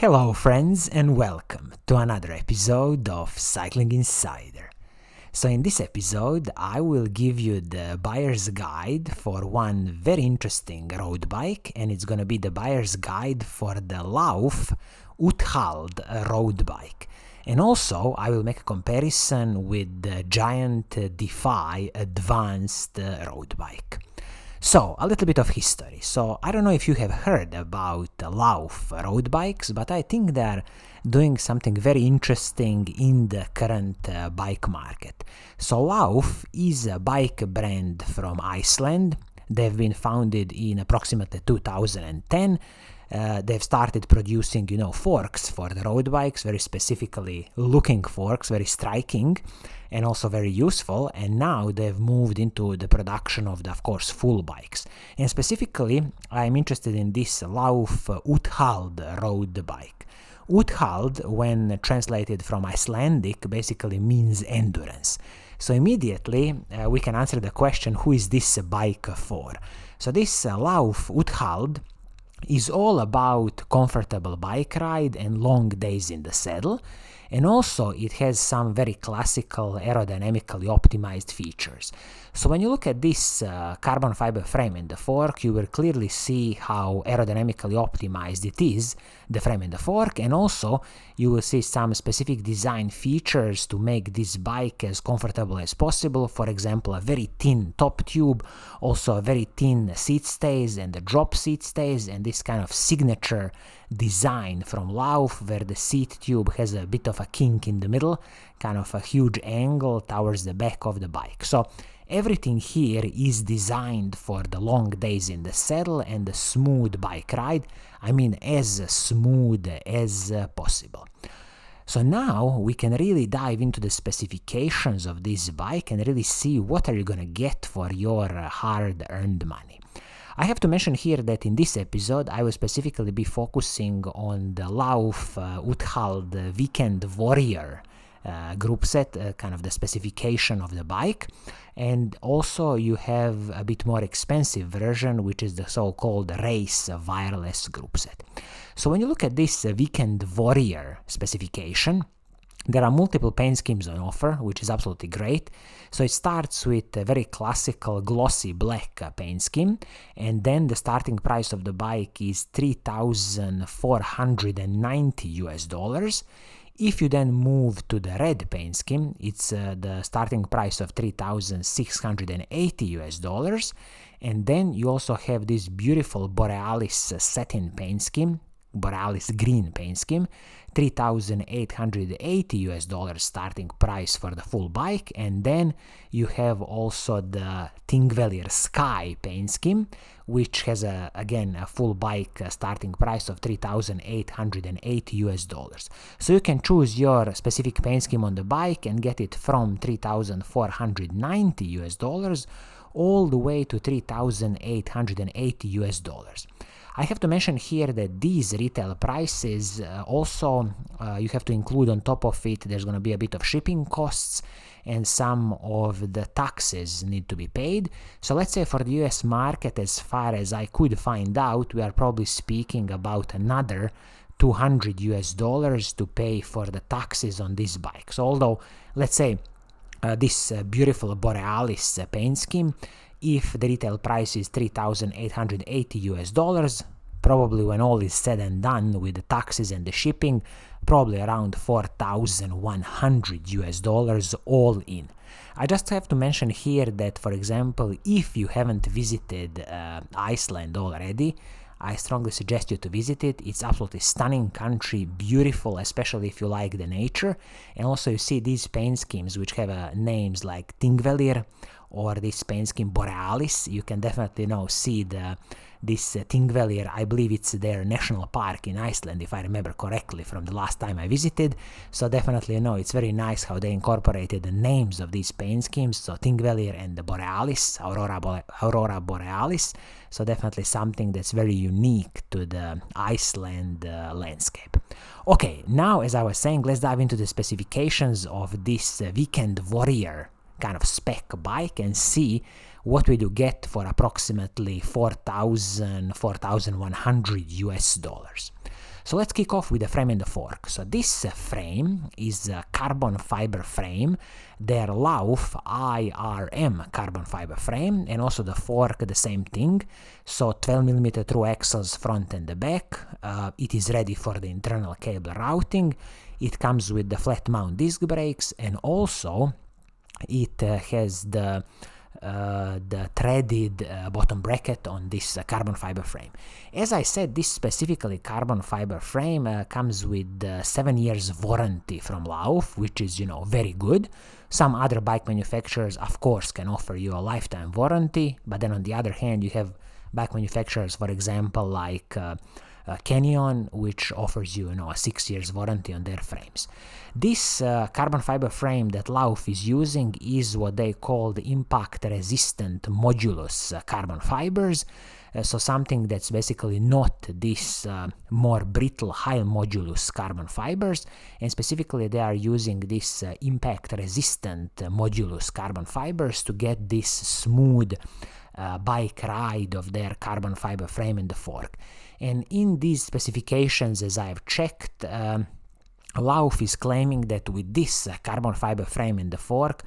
Hello friends and welcome to another episode of Cycling Insider. So in this episode I will give you the buyer's guide for one very interesting road bike, and it's gonna be the buyer's guide for the Lauf UTHALD road bike. And also I will make a comparison with the giant DEFY advanced road bike. So, a little bit of history. So, I don't know if you have heard about Lauf road bikes, but I think they're doing something very interesting in the current bike market. So, Lauf is a bike brand from Iceland. They've been founded in approximately 2010. They've started producing, forks for the road bikes, very specifically looking forks, very striking and also very useful. And now they've moved into the production of the, of course, full bikes. And specifically, I'm interested in this Lauf UTHALD road bike. UTHALD, when translated from Icelandic, basically means endurance. So immediately we can answer the question, who is this bike for? So this Lauf UTHALD is all about comfortable bike ride and long days in the saddle, and also it has some very classical aerodynamically optimized features. So when you look at this carbon fiber frame and the fork, you will clearly see how aerodynamically optimized it is, the frame and the fork, and also you will see some specific design features to make this bike as comfortable as possible. For example, a very thin top tube, also a very thin seat stays and the drop seat stays, and this kind of signature design from Lauf where the seat tube has a bit of a kink in the middle, kind of a huge angle towards the back of the bike. So everything here is designed for the long days in the saddle and the smooth bike ride. I mean, as smooth as possible. So now we can really dive into the specifications of this bike and really see what are you going to get for your hard-earned money. I have to mention here that in this episode I will specifically be focusing on the Lauf UTHALD Weekend Warrior Groupset, kind of the specification of the bike, and also you have a bit more expensive version, which is the so-called race wireless Groupset. So when you look at this Weekend Warrior specification, there are multiple paint schemes on offer, which is absolutely great. So it starts with a very classical glossy black paint scheme, and then the starting price of the bike is $3,490. If you then move to the red paint scheme, it's the starting price of $3,680, and then you also have this beautiful Borealis satin paint scheme, Borealis green paint scheme, $3,880 starting price for the full bike. And then you have also the Thingvellir Sky paint scheme, which has again a full bike starting price of $3,880. So you can choose your specific paint scheme on the bike and get it from $3,490 all the way to $3,880. I have to mention here that these retail prices also you have to include on top of it, there's going to be a bit of shipping costs and some of the taxes need to be paid. So let's say for the US market, as far as I could find out, we are probably speaking about another $200 to pay for the taxes on this bike. So although, let's say this beautiful Borealis paint scheme, if the retail price is $3,880, probably when all is said and done with the taxes and the shipping, probably around $4,100 all in. I just have to mention here that, for example, if you haven't visited Iceland already, I strongly suggest you to visit it. It's absolutely stunning country, beautiful, especially if you like the nature. And also you see these paint schemes which have names like Thingvellir or this paint scheme Borealis. You can definitely see this Thingvellir. I believe it's their national park in Iceland, if I remember correctly from the last time I visited. So definitely it's very nice how they incorporated the names of these paint schemes. So Thingvellir and the Borealis, Aurora Borealis. So definitely something that's very unique to the Iceland landscape. Okay, now as I was saying, let's dive into the specifications of this Weekend Warrior kind of spec bike and see what we do get for approximately $4,100. So let's kick off with the frame and the fork. So this frame is a carbon fiber frame, their Lauf IRM carbon fiber frame, and also the fork the same thing. So 12mm through axles front and the back. It is ready for the internal cable routing. It comes with the flat mount disc brakes, and also it has the threaded bottom bracket on this carbon fiber frame. As I said, this specifically carbon fiber frame comes with 7 years warranty from Lauf, which is, very good. Some other bike manufacturers, of course, can offer you a lifetime warranty, but then on the other hand, you have bike manufacturers, for example, like Canyon, which offers you, a 6 years warranty on their frames. This carbon fiber frame that Lauf is using is what they call the impact resistant modulus carbon fibers. So something that's basically not this more brittle high modulus carbon fibers, and specifically they are using this impact resistant modulus carbon fibers to get this smooth bike ride of their carbon fiber frame and the fork. And in these specifications, as I've checked, Lauf is claiming that with this carbon fiber frame and the fork,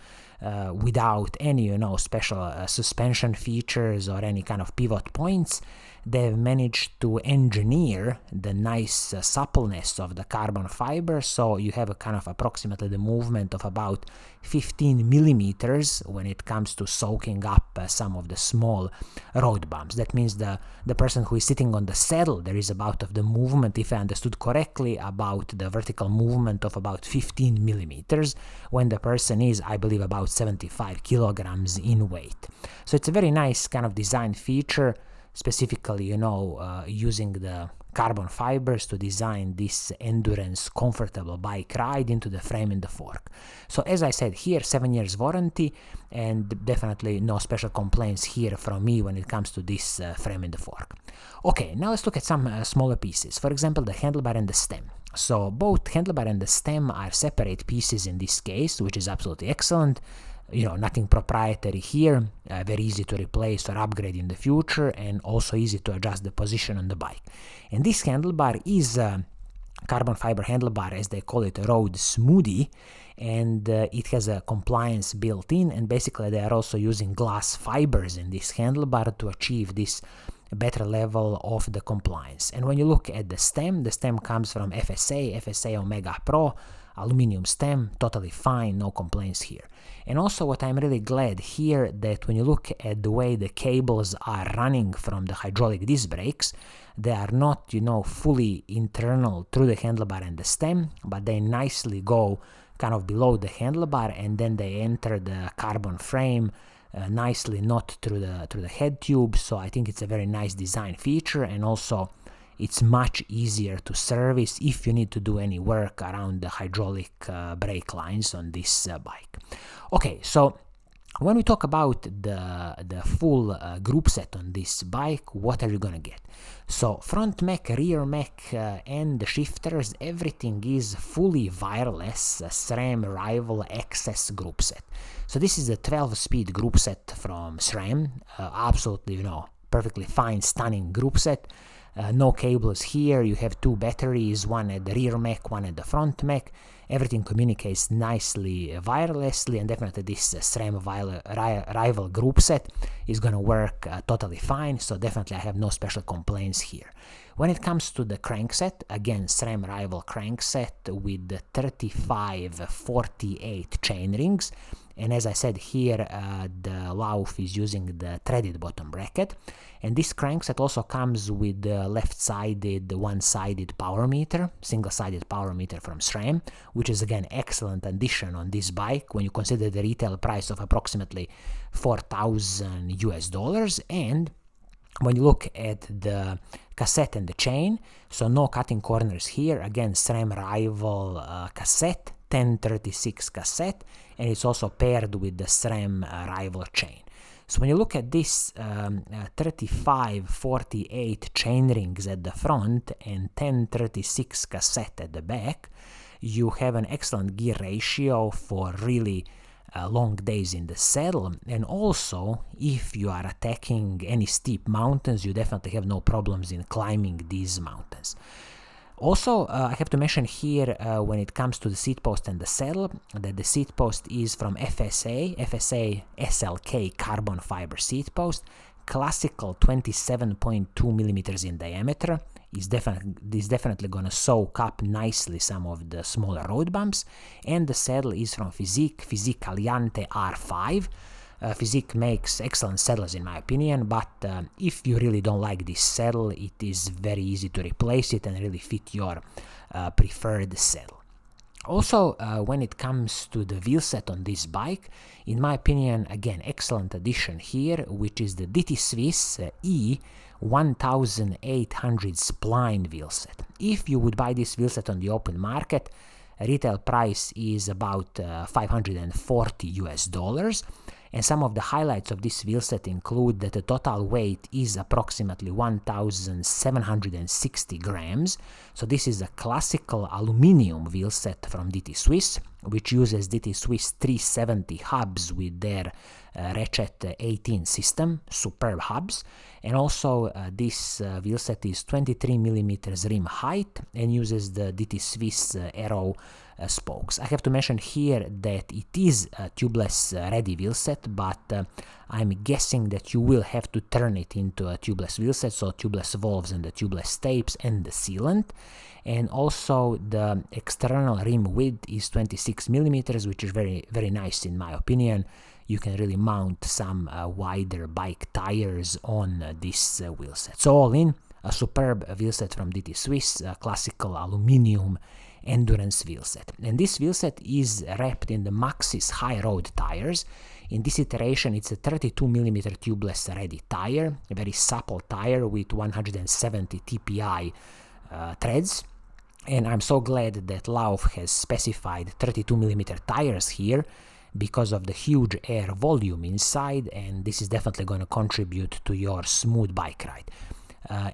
without any, special suspension features or any kind of pivot points, they've managed to engineer the nice suppleness of the carbon fiber, so you have a kind of approximately the movement of about 15 millimeters when it comes to soaking up some of the small road bumps. That means the person who is sitting on the saddle, there is about of the movement, if I understood correctly, about the vertical movement of about 15 millimeters when the person is, I believe, about 75 kilograms in weight. So it's a very nice kind of design feature, specifically, using the carbon fibers to design this endurance comfortable bike ride into the frame and the fork. So as I said here, 7 years warranty, and definitely no special complaints here from me when it comes to this frame and the fork. Okay, now let's look at some smaller pieces. For example, the handlebar and the stem. So both handlebar and the stem are separate pieces in this case, which is absolutely excellent. Nothing proprietary here, very easy to replace or upgrade in the future, and also easy to adjust the position on the bike. And this handlebar is a carbon fiber handlebar, as they call it, a road smoothie, and it has a compliance built in, and basically they are also using glass fibers in this handlebar to achieve this better level of the compliance. And when you look at the stem comes from FSA Omega Pro, aluminum stem, totally fine, no complaints here. And also what I'm really glad here, that when you look at the way the cables are running from the hydraulic disc brakes, they are not, fully internal through the handlebar and the stem, but they nicely go kind of below the handlebar, and then they enter the carbon frame nicely, not through the head tube. So I think it's a very nice design feature, and also it's much easier to service if you need to do any work around the hydraulic brake lines on this bike. Okay, so when we talk about the full group set on this bike, what are you gonna get? So front mech, rear mech, and the shifters, everything is fully wireless SRAM Rival XS group set. So this is a 12-speed group set from SRAM, absolutely, perfectly fine, stunning group set. No cables here, you have two batteries, one at the rear mech, one at the front mech. Everything communicates nicely wirelessly, and definitely this SRAM Rival group set is going to work totally fine, so definitely I have no special complaints here. When it comes to the crankset, again SRAM Rival crankset with the 35-48 chain rings, and as I said here, the Lauf is using the threaded bottom bracket, and this crankset also comes with the left-sided, one-sided power meter, single-sided power meter from SRAM, which is again excellent addition on this bike when you consider the retail price of approximately $4,000. And when you look at the cassette and the chain, so no cutting corners here, again SRAM Rival cassette, 1036 cassette, and it's also paired with the SRAM Rival chain. So when you look at this 35-48 chain rings at the front and 1036 cassette at the back, you have an excellent gear ratio for really long days in the saddle, and also if you are attacking any steep mountains, you definitely have no problems in climbing these mountains. Also, I have to mention here when it comes to the seat post and the saddle that the seat post is from FSA SLK carbon fiber seat post, classical 27.2 millimeters in diameter. Is definitely going to soak up nicely some of the smaller road bumps, and the saddle is from Physique Aliante R5. Physique makes excellent saddles in my opinion, but if you really don't like this saddle, it is very easy to replace it and really fit your preferred saddle. Also, when it comes to the wheel set on this bike, in my opinion, again, excellent addition here, which is the DT Swiss E 1800 spline wheel set. If you would buy this wheel set on the open market, retail price is about $540 US, and some of the highlights of this wheel set include that the total weight is approximately 1760 grams. So this is a classical aluminum wheel set from DT Swiss, which uses DT Swiss 370 hubs with their Ratchet 18 system, superb hubs. And also this wheel set is 23 millimeters rim height and uses the DT Swiss Aero spokes. I have to mention here that it is a tubeless ready wheel set, but I'm guessing that you will have to turn it into a tubeless wheel set, so tubeless valves and the tubeless tapes and the sealant. And also the external rim width is 26 millimeters, which is very, very nice in my opinion. You can really mount some wider bike tires on this wheel set. So all in, a superb wheel set from DT Swiss, classical aluminum endurance wheel set. And this wheel set is wrapped in the Maxxis high road tires. In this iteration, it's a 32mm tubeless ready tire, a very supple tire with 170 TPI treads. And I'm so glad that Lauf has specified 32mm tires here because of the huge air volume inside, and this is definitely going to contribute to your smooth bike ride.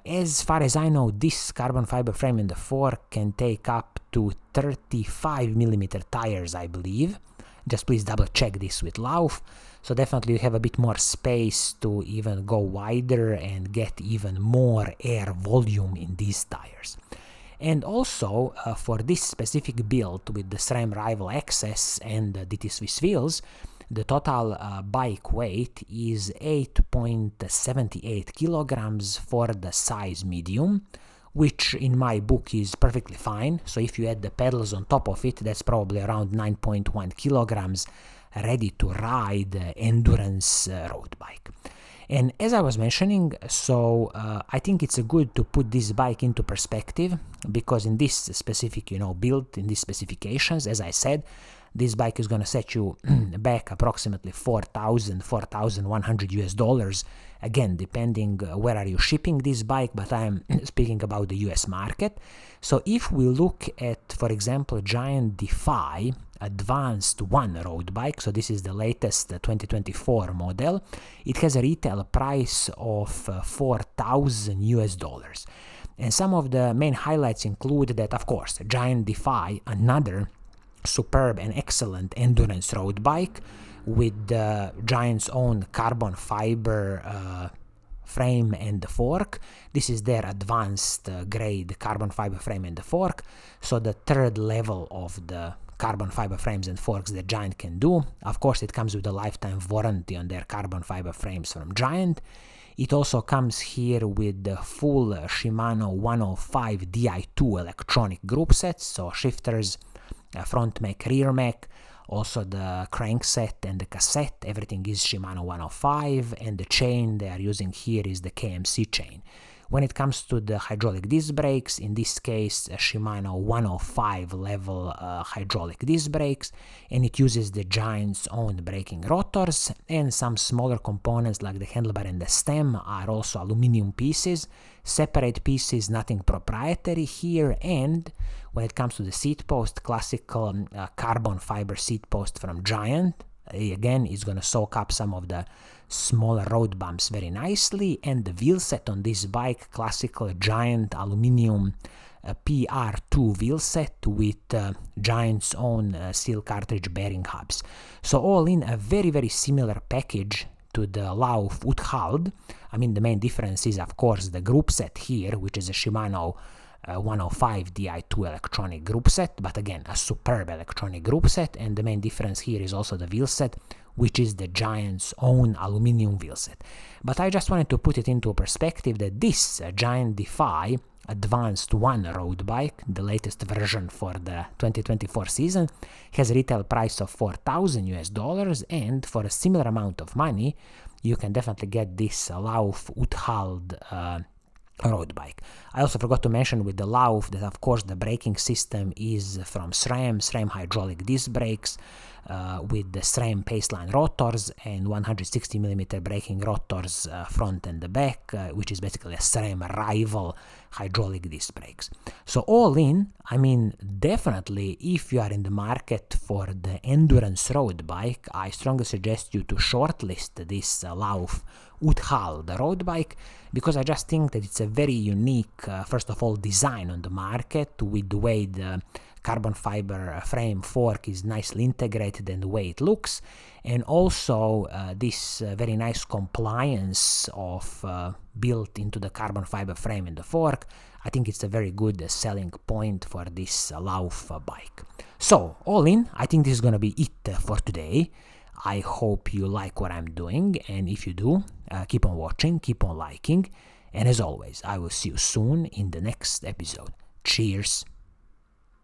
As far as I know, this carbon fiber frame in the fork can take up to 35mm tires, I believe. Just please double check this with Lauf. So definitely you have a bit more space to even go wider and get even more air volume in these tires. And also, for this specific build with the SRAM Rival XS and the DT Swiss wheels, the total bike weight is 8.78 kilograms for the size medium, which in my book is perfectly fine. So if you add the pedals on top of it, that's probably around 9.1 kilograms, ready to ride endurance road bike. And as I was mentioning, so I think it's good to put this bike into perspective, because in this specific, build, in these specifications, as I said, this bike is going to set you back approximately $4,100 US, again, depending where are you shipping this bike, but I'm speaking about the US market. So if we look at, for example, Giant DEFY Advanced 1 road bike, so this is the latest 2024 model, it has a retail price of $4,000 US. And some of the main highlights include that, of course, Giant DEFY, another superb and excellent endurance road bike with the Giant's own carbon fiber frame and the fork. This is their advanced grade carbon fiber frame and the fork, so the third level of the carbon fiber frames and forks that Giant can do. Of course, it comes with a lifetime warranty on their carbon fiber frames from Giant. It also comes here with the full Shimano 105 Di2 electronic group sets, so shifters, front mech, rear mech, also the crankset and the cassette, everything is Shimano 105, and the chain they are using here is the KMC chain. When it comes to the hydraulic disc brakes, in this case Shimano 105 level hydraulic disc brakes, and it uses the Giant's own braking rotors, and some smaller components like the handlebar and the stem are also aluminum pieces, separate pieces, nothing proprietary here. And when it comes to the seat post, classical carbon fiber seat post from Giant, again, is going to soak up some of the smaller road bumps very nicely. And the wheel set on this bike, classical Giant aluminum PR2 wheel set with Giant's own steel cartridge bearing hubs. So all in, a very, very similar package to the Lauf UTHALD. I mean, the main difference is, of course, the group set here, which is a Shimano 105 Di2 electronic group set, but again a superb electronic group set, and the main difference here is also the wheel set, which is the Giant's own aluminium wheel set. But I just wanted to put it into perspective that this Giant DEFY Advanced 1 road bike, the latest version for the 2024 season, has a retail price of $4,000, and for a similar amount of money you can definitely get this Lauf UTHALD road bike. I also forgot to mention with the Lauf that of course the braking system is from SRAM hydraulic disc brakes with the SRAM Paceline rotors and 160mm braking rotors front and the back, which is basically a SRAM rival hydraulic disc brakes. So all in, I mean, definitely if you are in the market for the endurance road bike, I strongly suggest you to shortlist this Lauf UTHALD road bike, because I just think that it's a very unique, first of all, design on the market, with the way the carbon fiber frame fork is nicely integrated and the way it looks, and also this very nice compliance of built into the carbon fiber frame and the fork. I think it's a very good selling point for this Lauf bike. So all in, I think this is gonna be it for today. I hope you like what I'm doing, and if you do, keep on watching, keep on liking, and as always, I will see you soon in the next episode. Cheers!